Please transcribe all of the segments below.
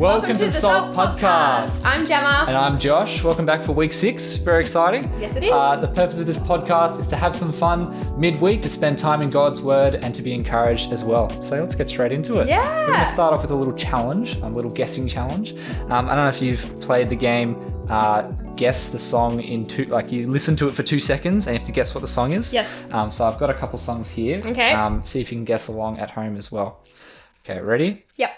Welcome to the Salt Podcast. I'm Jemma. And I'm Josh. Welcome back for week 6. Very exciting. Yes, it is. The purpose of this podcast is to have some fun midweek, to spend time in God's Word and to be encouraged as well. So let's get straight into it. Yeah. We're going to start off with a little challenge, a little guessing challenge. I don't know if you've played the game guess the song in two, like you listen to it for 2 seconds and you have to guess what the song is. Yes. So I've got a couple songs here. Okay. See if you can guess along at home as well. Okay, ready? Yep.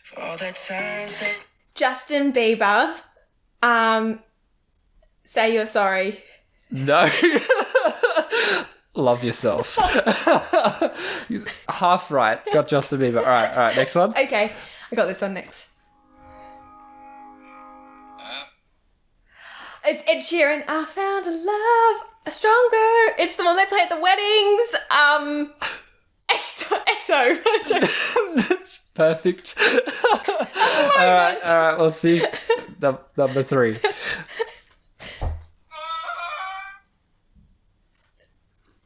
For all that times that Justin Bieber. Say you're sorry. No. Love yourself. Half right. Got Justin Bieber. All right. Next one. Okay, I got this one next. It's Ed Sheeran. I found a love, a stronger. It's the one they play at the weddings. EXO. That's perfect. All right. We'll see. Number 3.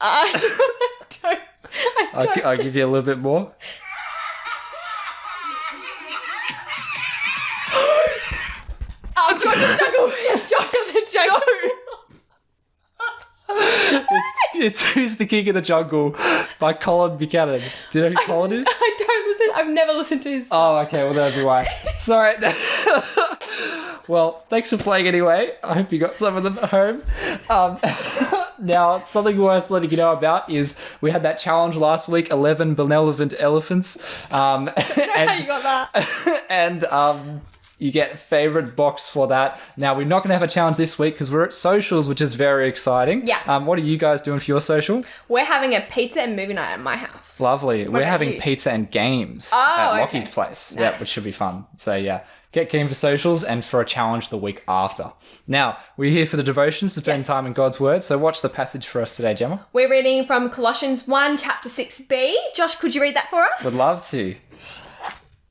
I'll give you a little bit more. Josh of the Jungle. It's Josh of the Jungle. It's Who's the King of the Jungle by Colin Buchanan. Do you know who Colin is? I don't listen. I've never listened to his. Oh, okay. Well, that'll be why. Sorry. Well, thanks for playing anyway. I hope you got some of them at home. Now, something worth letting you know about is we had that challenge last week, 11 benevolent elephants. I don't know how you got that. And you get favourite box for that. Now, we're not going to have a challenge this week because we're at socials, which is very exciting. Yeah. What are you guys doing for your social? We're having a pizza and movie night at my house. Lovely. We're about having you? pizza and games Oh, at okay. Lockie's place. Nice. Yeah, which should be fun. So, yeah. Get keen for socials and for a challenge the week after. Now, we're here for the devotions to spend time in God's Word. So watch the passage for us today, Jemma. We're reading from Colossians 1, chapter 6b. Josh, could you read that for us? Would love to.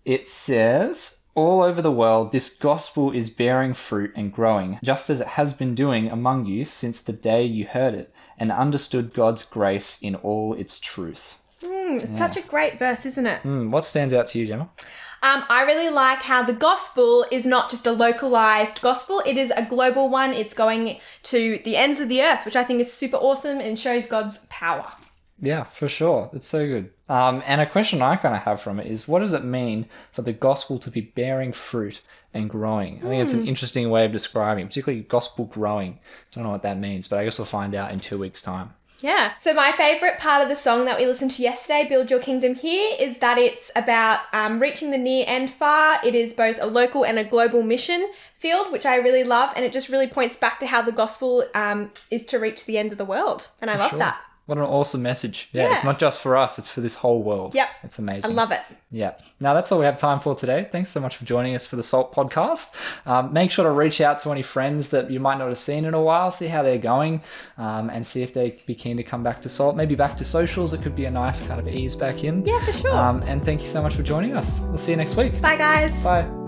It says, all over the world, this gospel is bearing fruit and growing, just as it has been doing among you since the day you heard it and understood God's grace in all its truth. It's such a great verse, isn't it? What stands out to you, Jemma? I really like how the gospel is not just a localized gospel, it is a global one. It's going to the ends of the earth, which I think is super awesome and shows God's power. Yeah, for sure. It's so good. And a question I kind of have from it is, what does it mean for the gospel to be bearing fruit and growing? I think it's an interesting way of describing, particularly gospel growing. Don't know what that means, but I guess we'll find out in 2 weeks' time. Yeah. So my favourite part of the song that we listened to yesterday, Build Your Kingdom Here, is that it's about reaching the near and far. It is both a local and a global mission field, which I really love. And it just really points back to how the gospel is to reach the end of the world. And I love that. What an awesome message. Yeah, it's Yeah. not just for us, it's for this whole world. Yep. It's amazing. I love it. Yeah. Now, that's all we have time for today. Thanks so much for joining us for the Salt Podcast. Make sure to reach out to any friends that you might not have seen in a while, see how they're going, and see if they'd be keen to come back to Salt, maybe back to socials. It could be a nice kind of ease back in. Yeah, for sure. And thank you so much for joining us. We'll see you next week. Bye, guys. Bye.